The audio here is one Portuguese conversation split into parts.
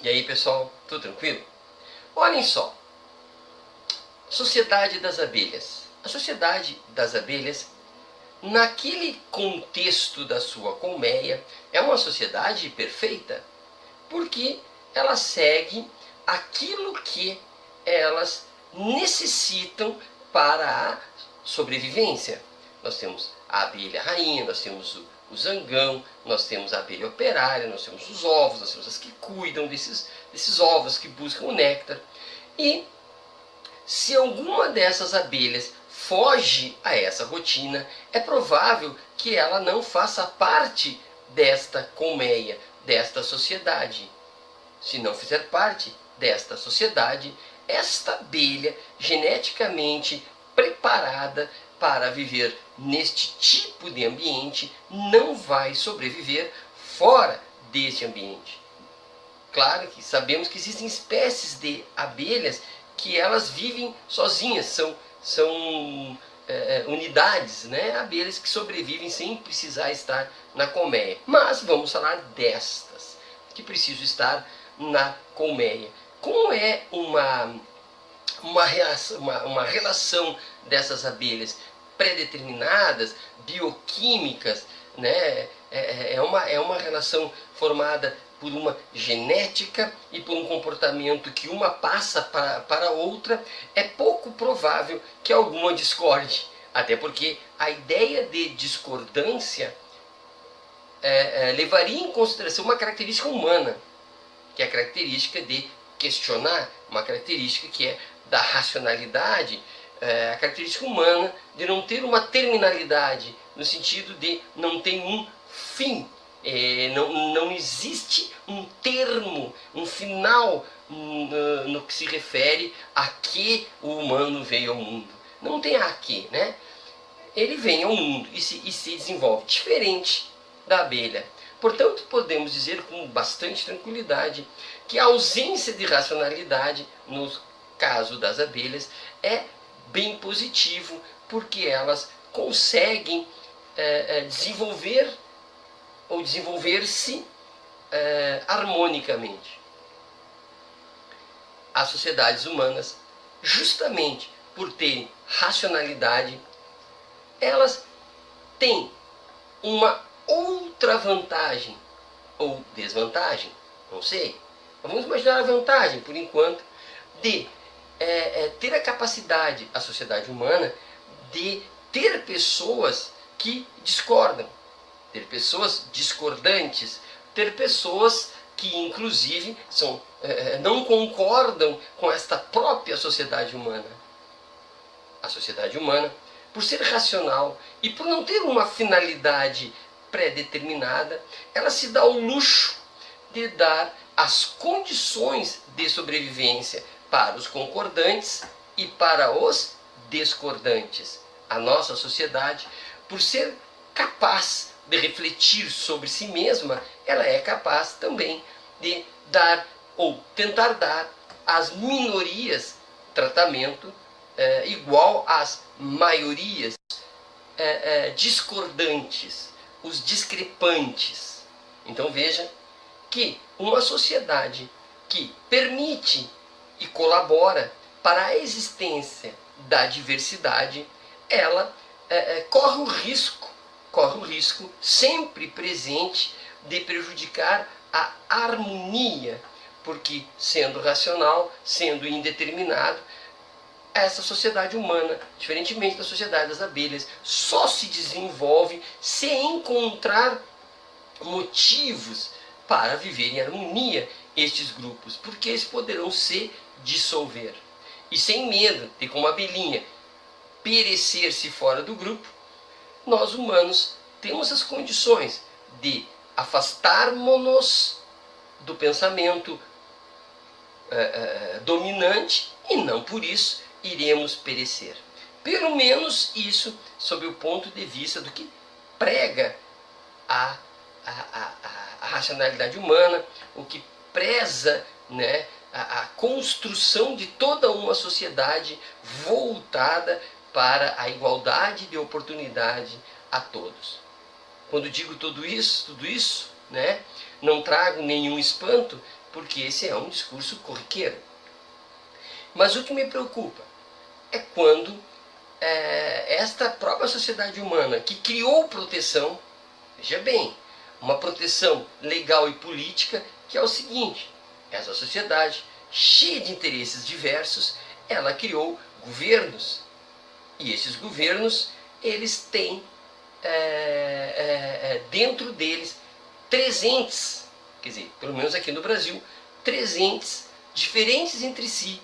E aí, pessoal, tudo tranquilo? Olhem só, Sociedade das Abelhas. A Sociedade das Abelhas, naquele contexto da sua colmeia, é uma sociedade perfeita, porque ela segue aquilo que elas necessitam para a sobrevivência. Nós temos a abelha rainha, nós temos o zangão, nós temos a abelha operária, nós temos os ovos, nós temos as que cuidam desses ovos, que buscam o néctar. E se alguma dessas abelhas foge a essa rotina, é provável que ela não faça parte desta colmeia, desta sociedade. Se não fizer parte desta sociedade, esta abelha geneticamente preparada para viver neste tipo de ambiente não vai sobreviver fora deste ambiente. Claro que sabemos que existem espécies de abelhas que elas vivem sozinhas, são unidades, né? Abelhas que sobrevivem sem precisar estar na colmeia. Mas vamos falar destas que precisam estar na colmeia. Como é uma relação dessas abelhas pré-determinadas, bioquímicas, né? É uma relação formada por uma genética e por um comportamento que uma passa para a outra. É pouco provável que alguma discorde, até porque a ideia de discordância levaria em consideração uma característica humana, que é a característica de questionar, uma característica que é da racionalidade, a característica humana de não ter uma terminalidade, no sentido de não ter um fim. Não existe um termo, um final no que se refere a que o humano veio ao mundo. Não tem a que, né? Ele vem ao mundo e se desenvolve diferente da abelha. Portanto, podemos dizer com bastante tranquilidade que a ausência de racionalidade, no caso das abelhas, é bem positivo, porque elas conseguem desenvolver ou desenvolver-se harmonicamente. As sociedades humanas, justamente por terem racionalidade, elas têm uma outra vantagem ou desvantagem, não sei. Vamos imaginar a vantagem, por enquanto, de ter a capacidade, a sociedade humana, de ter pessoas que discordam, ter pessoas discordantes, ter pessoas que inclusive não concordam com esta própria sociedade humana. A sociedade humana, por ser racional e por não ter uma finalidade pré-determinada, ela se dá o luxo de dar as condições de sobrevivência para os concordantes e para os discordantes. A nossa sociedade, por ser capaz de refletir sobre si mesma, ela é capaz também de dar ou tentar dar às minorias tratamento igual às maiorias discordantes, os discrepantes. Então veja que uma sociedade que permite e colabora para a existência da diversidade, ela corre o risco sempre presente de prejudicar a harmonia, porque sendo racional, sendo indeterminado, essa sociedade humana, diferentemente da sociedade das abelhas, só se desenvolve se encontrar motivos para viver em harmonia estes grupos, porque eles poderão se dissolver. E sem medo de, como a abelhinha, perecer-se fora do grupo, nós humanos temos as condições de afastarmos-nos do pensamento dominante e não por isso iremos perecer. Pelo menos isso sob o ponto de vista do que prega a racionalidade humana, o que preza, né, a construção de toda uma sociedade voltada para a igualdade de oportunidade a todos. Quando digo tudo isso, né, não trago nenhum espanto porque esse é um discurso corriqueiro. Mas o que me preocupa é quando esta própria sociedade humana, que criou proteção, veja bem, uma proteção legal e política, que é o seguinte: essa sociedade, cheia de interesses diversos, ela criou governos. E esses governos, eles têm dentro deles 3 entes, quer dizer, pelo menos aqui no Brasil, 3 entes diferentes entre si,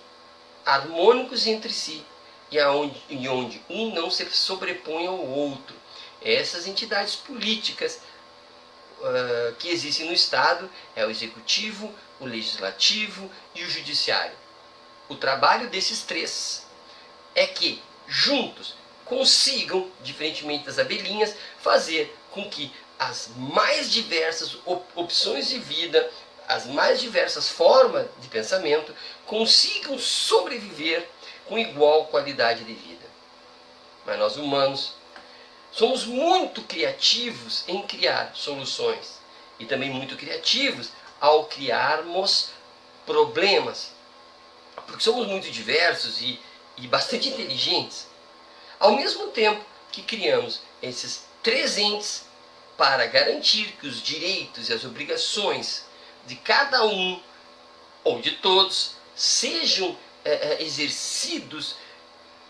harmônicos entre si, e onde um não se sobrepõe ao outro. Essas entidades políticas que existem no Estado é o Executivo, o Legislativo e o Judiciário. O trabalho desses 3 é que, juntos, consigam, diferentemente das abelhinhas, fazer com que as mais diversas opções de vida, as mais diversas formas de pensamento, consigam sobreviver com igual qualidade de vida. Mas nós humanos somos muito criativos em criar soluções e também muito criativos ao criarmos problemas, porque somos muito diversos e bastante inteligentes. Ao mesmo tempo que criamos esses 3 entes para garantir que os direitos e as obrigações de cada um ou de todos sejam exercidos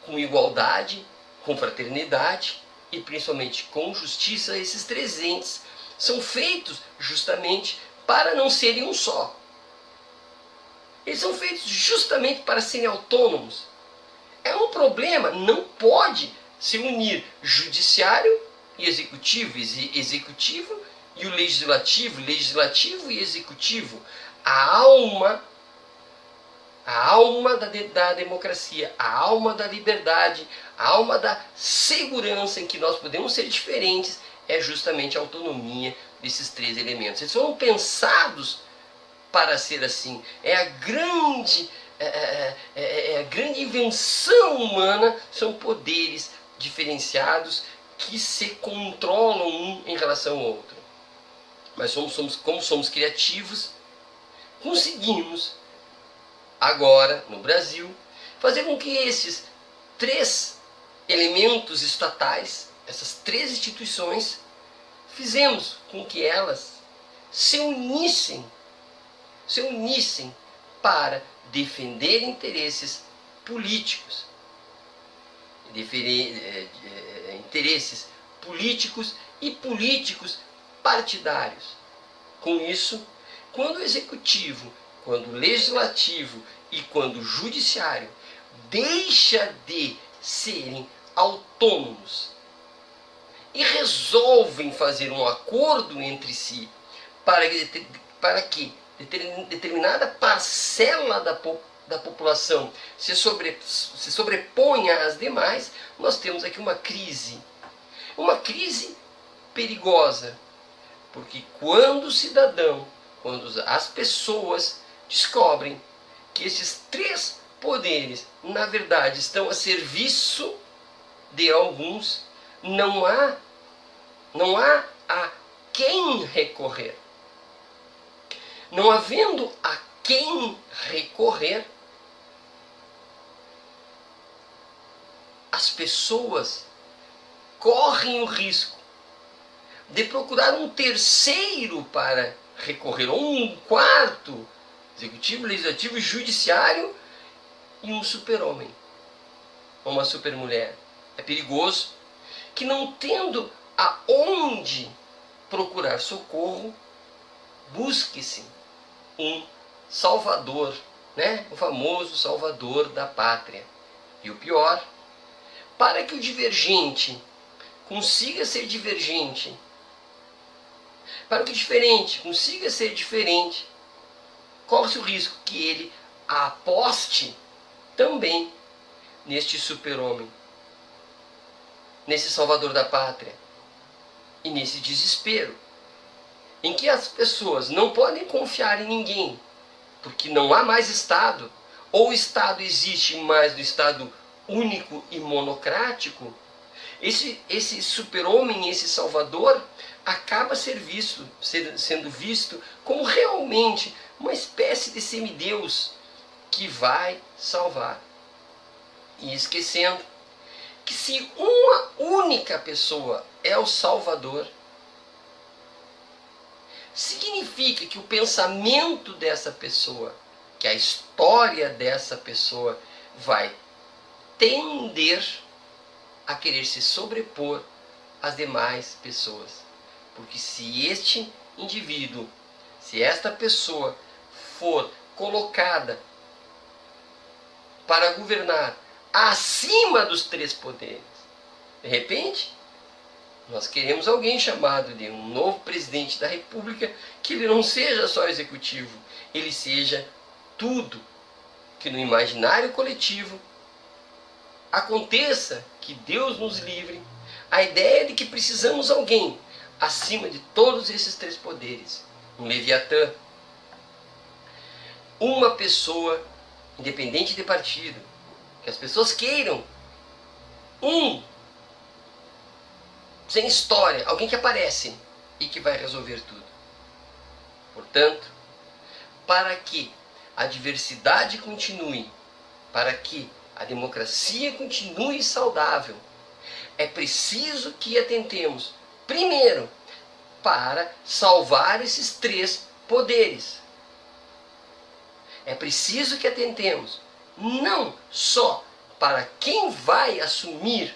com igualdade, com fraternidade e principalmente com justiça, esses 3 entes são feitos justamente para não serem um só. Eles são feitos justamente para serem autônomos. É um problema, não pode se unir judiciário e executivo, executivo e o legislativo, legislativo e executivo. A alma da democracia, a alma da liberdade, a alma da segurança em que nós podemos ser diferentes, é justamente a autonomia desses 3 elementos. Eles foram pensados para ser assim. É a grande invenção humana, são poderes diferenciados que se controlam um em relação ao outro. Mas como somos criativos, conseguimos agora, no Brasil, fazer com que esses 3 elementos estatais, essas 3 instituições, fizemos com que elas se unissem para defender interesses políticos, interesses políticos e políticos partidários. Com isso, quando o executivo, quando o legislativo e quando o judiciário deixa de serem autônomos e resolvem fazer um acordo entre si para que determinada parcela da população se sobreponha às demais, nós temos aqui uma crise perigosa, porque quando o cidadão, quando as pessoas descobrem que esses 3 poderes, na verdade, estão a serviço de alguns, não há a quem recorrer. Não havendo a quem recorrer, as pessoas correm o risco de procurar um terceiro para recorrer, ou um quarto, executivo, legislativo, judiciário, e um super-homem, ou uma super-mulher. É perigoso que, não tendo aonde procurar socorro, busque-se um salvador, né? O famoso salvador da pátria. E o pior, para que o divergente consiga ser divergente, para que o diferente consiga ser diferente, corre-se o risco que ele aposte também neste super-homem, nesse salvador da pátria, e nesse desespero, em que as pessoas não podem confiar em ninguém, porque não há mais Estado, ou o Estado existe mais no Estado único e monocrático. Esse super-homem, esse salvador, acaba sendo visto como realmente uma espécie de semideus que vai salvar. E esquecendo que se uma única pessoa é o Salvador, significa que o pensamento dessa pessoa, que a história dessa pessoa vai tender a querer se sobrepor às demais pessoas. Porque se este indivíduo, se esta pessoa for colocada para governar acima dos três poderes, de repente, nós queremos alguém chamado de um novo presidente da República, que ele não seja só executivo, ele seja tudo, que no imaginário coletivo aconteça, que Deus nos livre, a ideia de que precisamos de alguém acima de todos esses três poderes, um Leviatã, uma pessoa independente de partido, que as pessoas queiram, sem história, alguém que aparece e que vai resolver tudo. Portanto, para que a diversidade continue, para que a democracia continue saudável, é preciso que atentemos, primeiro, para salvar esses três poderes. É preciso que atentemos não só para quem vai assumir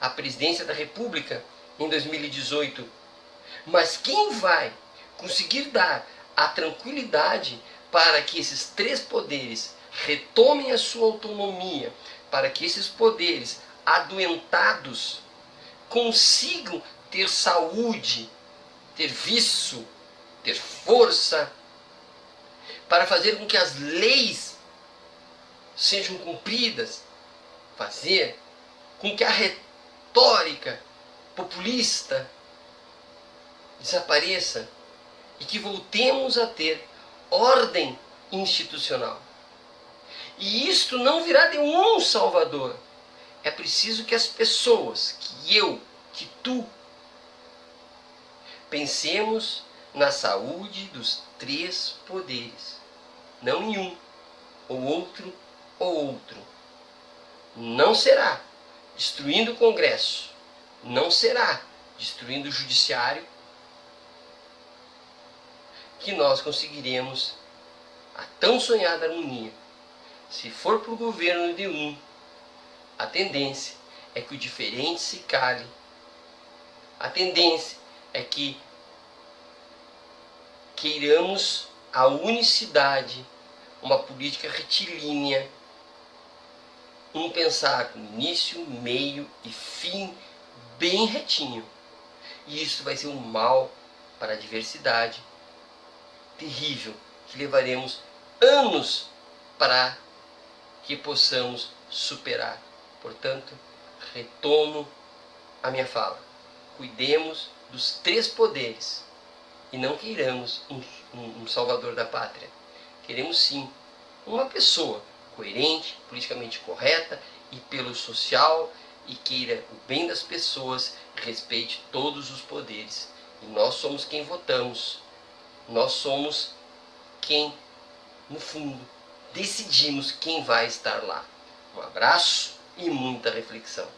a presidência da República em 2018, mas quem vai conseguir dar a tranquilidade para que esses três poderes retomem a sua autonomia, para que esses poderes adoentados consigam ter saúde, ter vício, ter força, para fazer com que as leis sejam cumpridas, fazer com que a retórica populista desapareça e que voltemos a ter ordem institucional. E isto não virá de um Salvador. É preciso que as pessoas, que eu, que tu, pensemos na saúde dos três poderes, não em um, ou outro, ou outro. Não será destruindo o Congresso, não será destruindo o Judiciário que nós conseguiremos a tão sonhada harmonia. Se for para o governo de um, a tendência é que o diferente se cale. A tendência é que queiramos a unicidade, uma política retilínea, um pensar com início, meio e fim bem retinho. E isso vai ser um mal para a diversidade terrível, que levaremos anos para que possamos superar. Portanto, retomo a minha fala. Cuidemos dos três poderes e não queiramos um salvador da pátria. Queremos sim uma pessoa coerente, politicamente correta e pelo social, e queira o bem das pessoas, respeite todos os poderes. E nós somos quem votamos. Nós somos quem, no fundo, decidimos quem vai estar lá. Um abraço e muita reflexão.